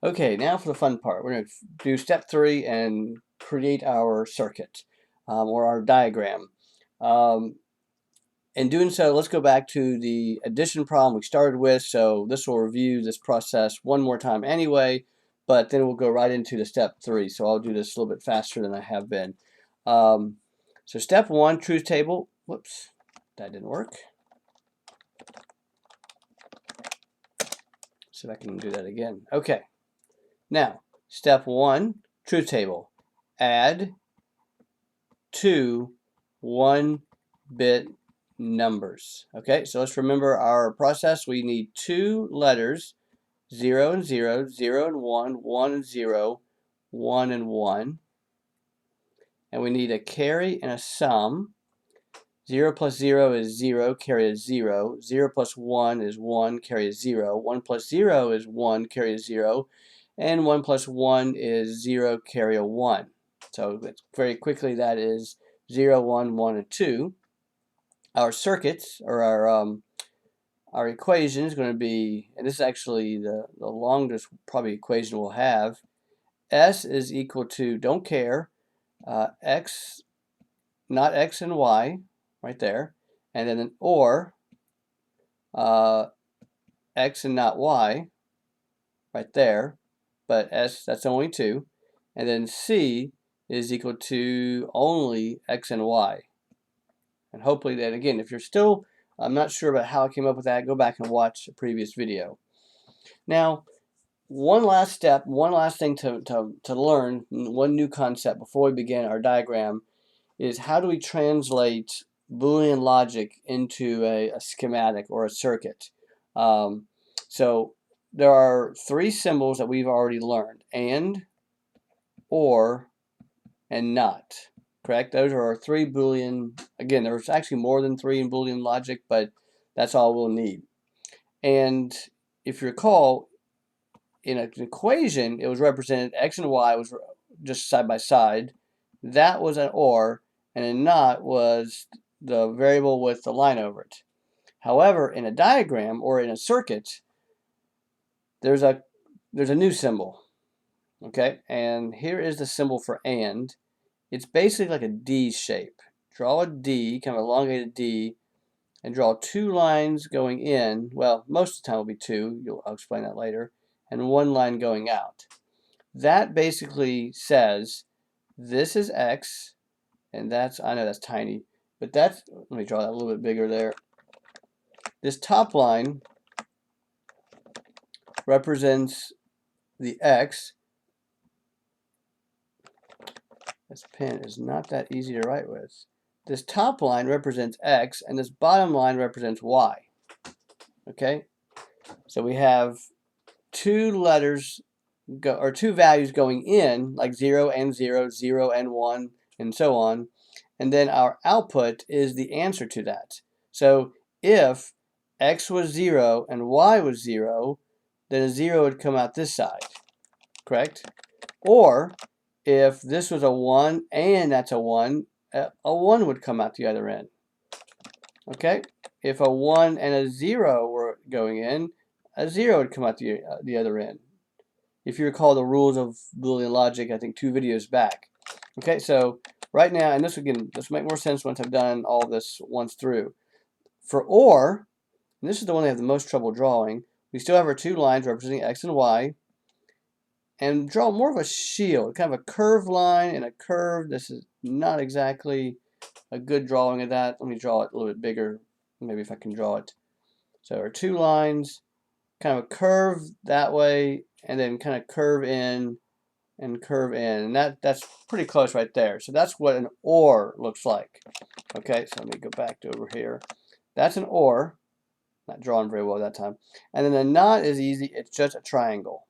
Okay, now for the fun part. We're going to do step 3 and create our circuit or our diagram. In doing so, let's go back to the addition problem we started with. So this will review this process one more time anyway, but then we'll go right into the step 3. So I'll do this a little bit faster than I have been. So step 1, truth table. Whoops, that didn't work. See if I can do that again. Okay. Now, step 1, truth table. Add 2 1-bit numbers. Okay, so let's remember our process. We need 2 letters, 0 and 0, 0 and 1, 1 and 0, 1 and 1. And we need a carry and a sum. 0 plus 0 is 0, carry is 0. 0 plus 1 is 1, carry is 0. 1 plus 0 is 1, carry is 0. And 1 plus 1 is 0, carry a 1. So very quickly that is 0, 1, 1, and 2. Our circuits, or our equation is going to be, and this is actually the longest probably equation we'll have. S is equal to, don't care, X, not X and Y, right there. And then or X and not Y, right there. But S, that's only 2. And then C is equal to only X and Y. And hopefully that, again, if you're still I'm not sure about how I came up with that, go back and watch a previous video. Now, one last step, one last thing to learn, one new concept before we begin our diagram is how do we translate Boolean logic into a schematic or a circuit. So there are 3 symbols that we've already learned: and, or, and not. Correct? Those are our 3 Boolean. Again, there's actually more than 3 in Boolean logic, but that's all we'll need. And if you recall, in an equation, it was represented X and Y was just side by side. That was an or, and a not was the variable with the line over it. However, in a diagram or in a circuit, there's a new symbol. Okay, and here is the symbol for and. It's basically like a D shape. Draw a D, kind of elongated D, and draw 2 lines going in. Well, most of the time will be 2. I'll explain that later. And 1 line going out. That basically says this is X, and that's, I know that's tiny, but that's, let me draw that a little bit bigger there. This top line represents the X. This pen is not that easy to write with. This top line represents X, and this bottom line represents Y. Okay? So we have 2 letters, or 2 values going in, like 0 and 0, 0 and 1, and so on. And then our output is the answer to that. So if X was 0 and Y was 0, then a 0 would come out this side. Correct? Or if this was a 1 and that's a 1, a 1 would come out the other end. Okay? If a 1 and a 0 were going in, a 0 would come out the other end. If you recall the rules of Boolean logic, I think 2 videos back. Okay, so right now, and this will make more sense once I've done all this once through. For or, and this is the one I have the most trouble drawing, we still have our 2 lines representing X and Y, and draw more of a shield, kind of a curved line and a curve. This is not exactly a good drawing of that. Let me draw it a little bit bigger, maybe if I can draw it. So our 2 lines, kind of a curve that way, and then kind of curve in and curve in, and that's pretty close right there. So that's what an or looks like. Okay, so let me go back to over here. That's an or, not drawing very well that time. And then a not is easy, it's just a triangle.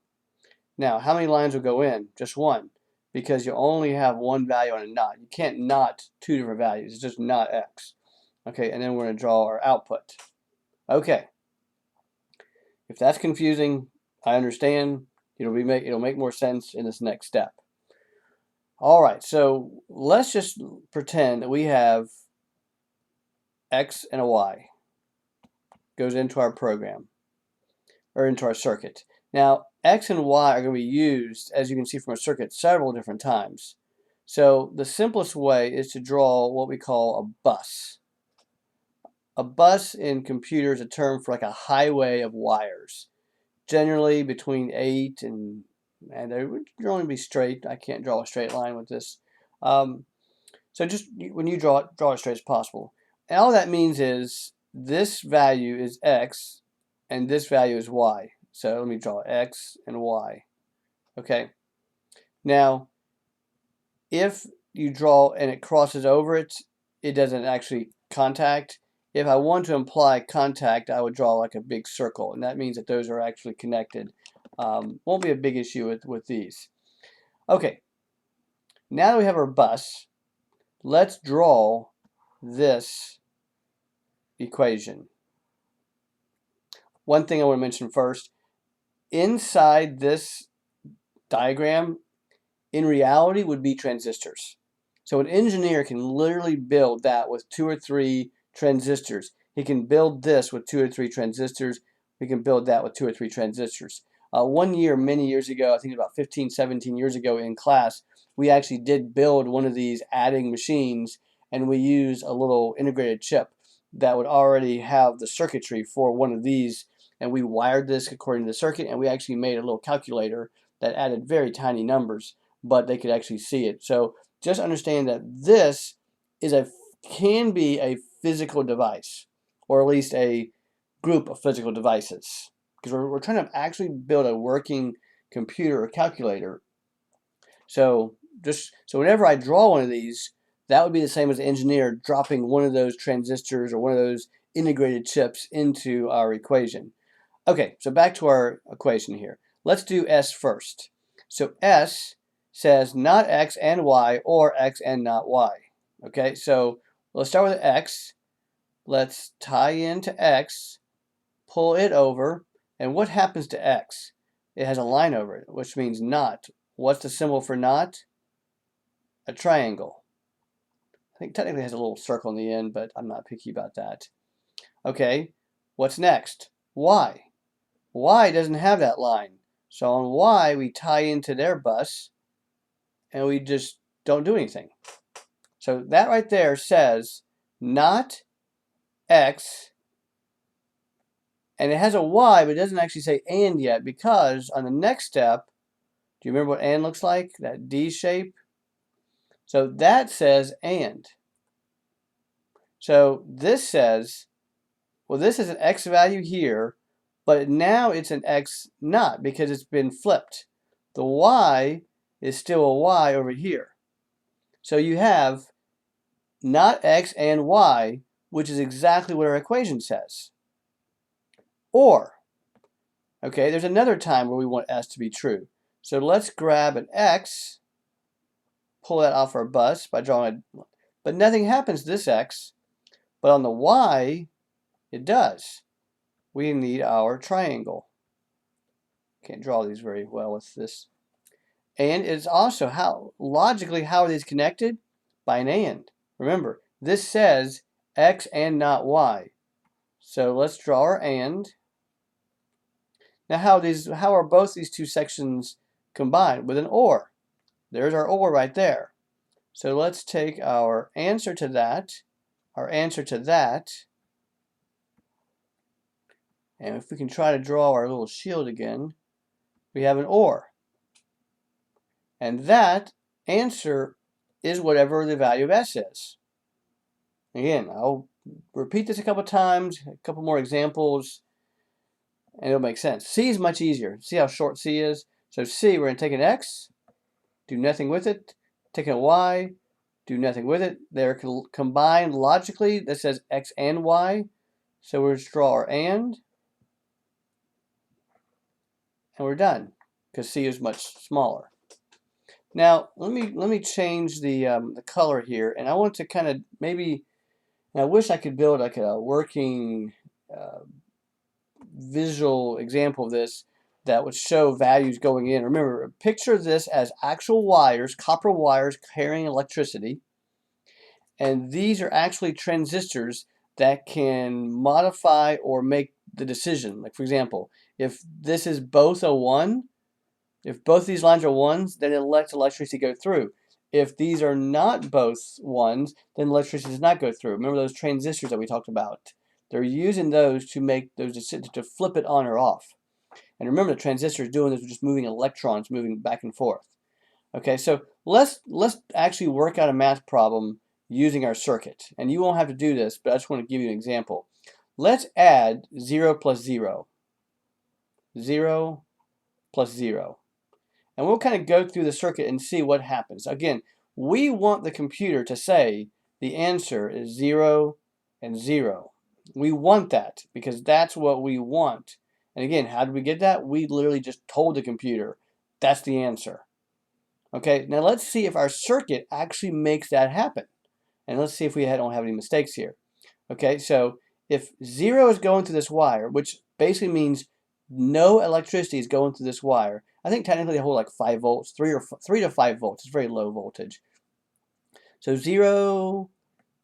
Now, how many lines will go in? Just 1, because you only have 1 value on a not. You can't not 2 different values. It's just not X. Okay, and then we're going to draw our output. Okay. If that's confusing, I understand. It'll make more sense in this next step. All right, so let's just pretend that we have X and a Y goes into our program, or into our circuit. Now, X and Y are going to be used, as you can see from a circuit, several different times. So the simplest way is to draw what we call a bus. A bus in computers is a term for like a highway of wires, generally between 8 and they would generally be straight. I can't draw a straight line with this. So just when you draw it straight as possible. And all that means is this value is X and this value is Y. So let me draw X and Y. Okay. Now, if you draw and it crosses over it, it doesn't actually contact. If I want to imply contact, I would draw like a big circle, and that means that those are actually connected. Won't be a big issue with these. Okay, now that we have our bus, let's draw this equation. One thing I want to mention first, inside this diagram, in reality would be transistors. So an engineer can literally build that with 2 or 3 transistors. He can build this with 2 or 3 transistors. We can build that with 2 or 3 transistors. One year, many years ago, I think about 15, 17 years ago in class, we actually did build one of these adding machines, and we used a little integrated chip that would already have the circuitry for one of these, and we wired this according to the circuit, and we actually made a little calculator that added very tiny numbers, but they could actually see it. So just understand that this can be a physical device, or at least a group of physical devices, because we're trying to actually build a working computer or calculator. So whenever I draw one of these, that would be the same as an engineer dropping one of those transistors or one of those integrated chips into our equation. Okay, so back to our equation here. Let's do S first. So S says not X and Y or X and not Y. Okay, so let's start with X. Let's tie into X, pull it over, and what happens to X? It has a line over it, which means not. What's the symbol for not? A triangle. I think technically it has a little circle in the end, but I'm not picky about that. Okay, what's next? Y. Y doesn't have that line. So on Y, we tie into their bus, and we just don't do anything. So that right there says not X, and it has a Y, but it doesn't actually say and yet, because on the next step, do you remember what and looks like? That D shape? So that says and. So this says, well, this is an X value here, but now it's an X not, because it's been flipped. The Y is still a Y over here. So you have not X and Y, which is exactly what our equation says. Or, okay, there's another time where we want S to be true. So let's grab an X, pull that off our bus by drawing a, but nothing happens to this X, but on the Y, it does. We need our triangle. Can't draw these very well with this. And it's also logically how are these connected? By an and. Remember, this says X and not Y. So let's draw our and. Now how are both these two sections combined? With an or. There's our or right there. So let's take our answer to that, and if we can try to draw our little shield again, we have an or. And that answer is whatever the value of S is. Again, I'll repeat this a couple times, a couple more examples, and it'll make sense. C is much easier. See how short C is? So C, we're going to take an X, do nothing with it, take a Y, do nothing with it. They're combined logically. That says X and Y. So we'll just draw our and we're done, because C is much smaller. Now let me change the color here, and I want to kind of maybe, and I wish I could build like a working visual example of this that would show values going in. Remember, picture this as actual wires, copper wires carrying electricity, and these are actually transistors that can modify or make the decision. Like for example, If this is both a 1, if both these lines are 1s, then it lets electricity go through. If these are not both 1s, then electricity does not go through. Remember those transistors that we talked about? They're using those to make those to flip it on or off. And remember, the transistor is doing this, just moving electrons, moving back and forth. Okay, so let's actually work out a math problem using our circuit. And you won't have to do this, but I just want to give you an example. Let's add 0 plus 0. 0 plus 0. And we'll kind of go through the circuit and see what happens. Again, we want the computer to say the answer is 0 and 0. We want that because that's what we want. And again, how did we get that? We literally just told the computer that's the answer. Okay, now let's see if our circuit actually makes that happen. And let's see if we don't have any mistakes here. Okay, so if 0 is going through this wire, which basically means no electricity is going through this wire. I think technically they hold like 5 volts, 3 to 5 volts. It's very low voltage. So 0,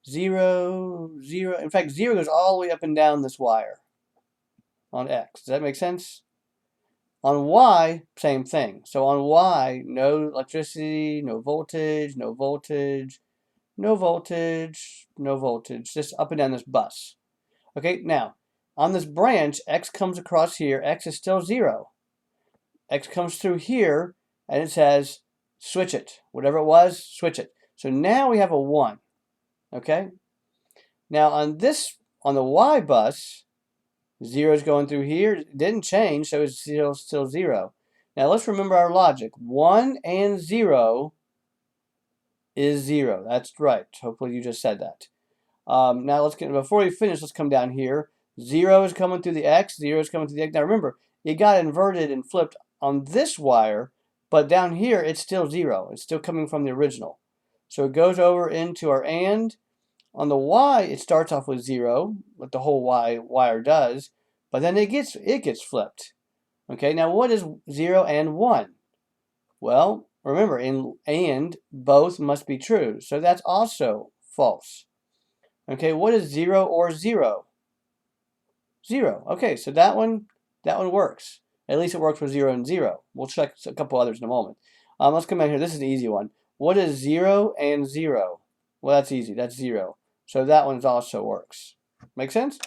0, 0. In fact, 0 goes all the way up and down this wire on X. Does that make sense? On Y, same thing. So on Y, no electricity, no voltage, no voltage, no voltage, no voltage. Just up and down this bus. Okay, now, on this branch, X comes across here. X is still 0. X comes through here, and it says, switch it. Whatever it was, switch it. So now we have a 1. Okay? Now, on the Y bus, 0 is going through here. It didn't change, so it's still 0. Now, let's remember our logic. 1 and 0 is 0. That's right. Hopefully you just said that. Now, before we finish, let's come down here. 0 is coming through the X. 0 is coming through the X. Now, remember, it got inverted and flipped on this wire, but down here, it's still 0. It's still coming from the original. So it goes over into our AND. On the Y, it starts off with 0, what the whole Y wire does, but then it gets flipped. Okay, now what is 0 and 1? Well, remember, in AND, both must be true, so that's also false. Okay, what is 0 or 0? 0. Okay, so that one works. At least it works with 0 and 0. We'll check a couple others in a moment. Let's come in here. This is an easy one. What is 0 and 0? Well, that's easy. That's 0. So that one also works. Make sense?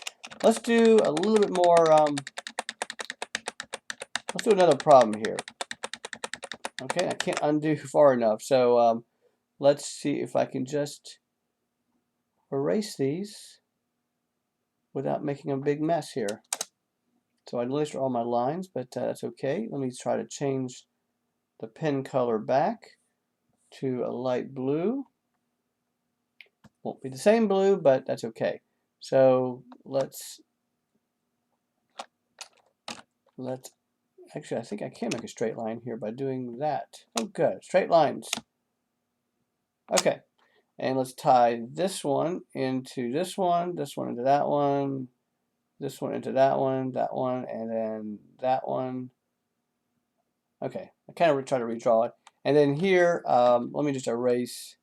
Let's do a little bit more. Let's do another problem here. Okay, I can't undo far enough. So let's see if I can just erase these without making a big mess here. So I erased all my lines, but that's okay. Let me try to change the pen color back to a light blue. Won't be the same blue, but that's okay. So let's actually, I think I can make a straight line here by doing that. Oh, good. Straight lines. Okay. And let's tie this one into this one into that one, this one into that one, and then that one. Okay. I kind of try to redraw it. And then here, let me just erase.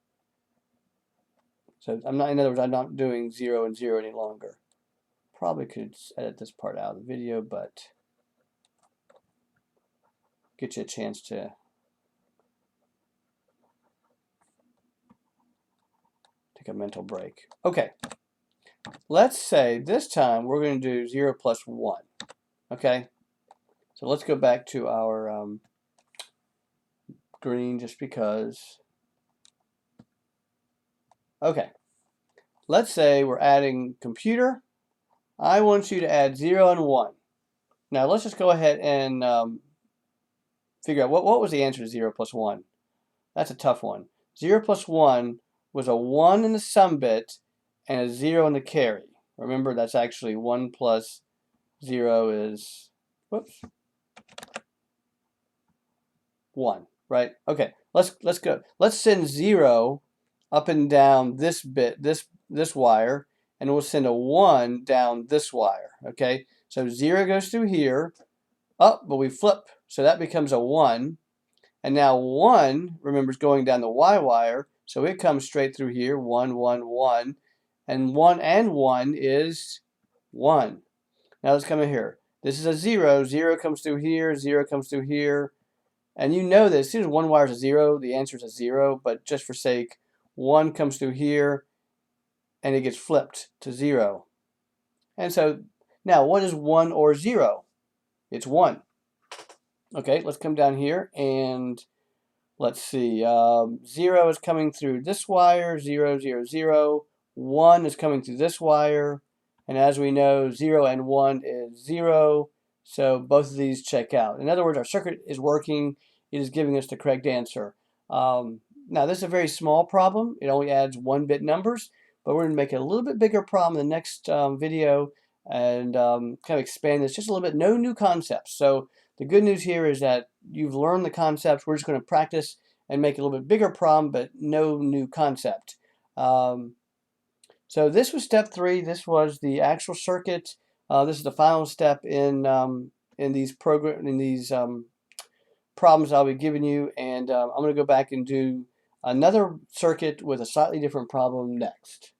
So in other words, I'm not doing 0 and 0 any longer. Probably could edit this part out of the video, but get you a chance to take a mental break. Okay, let's say this time we're going to do 0 plus 1. Okay, so let's go back to our green just because. Okay, let's say we're adding computer. I want you to add 0 and 1. Now let's just go ahead and figure out what was the answer to 0 plus 1. That's a tough one. 0 plus 1 was a 1 in the sum bit and a 0 in the carry. Remember, that's actually 1 plus 0 is, whoops, 1, right? Okay, let's go. Let's send 0 up and down this bit, this wire, and we'll send a 1 down this wire, okay? So 0 goes through here, but we flip, so that becomes a 1. And now 1, remember, is going down the Y wire, so it comes straight through here, 1, 1, 1. And 1 and 1 is 1. Now let's come in here. This is a 0. 0 comes through here, 0 comes through here. And you know that as soon as one wire is a 0, the answer is a 0. But just for sake, 1 comes through here, and it gets flipped to 0. And so now, what is 1 or 0? It's 1. Okay, let's come down here and let's see. 0 is coming through this wire, 0, 0, 0. 1 is coming through this wire. And as we know, 0 and 1 is 0. So both of these check out. In other words, our circuit is working. It is giving us the correct answer. Now, this is a very small problem. It only adds 1-bit numbers. But we're going to make it a little bit bigger problem in the next video and kind of expand this just a little bit. No new concepts. So the good news here is that you've learned the concepts. We're just going to practice and make it a little bit bigger problem, but no new concept. So this was step 3. This was the actual circuit. This is the final step in these problems I'll be giving you, and I'm going to go back and do another circuit with a slightly different problem next.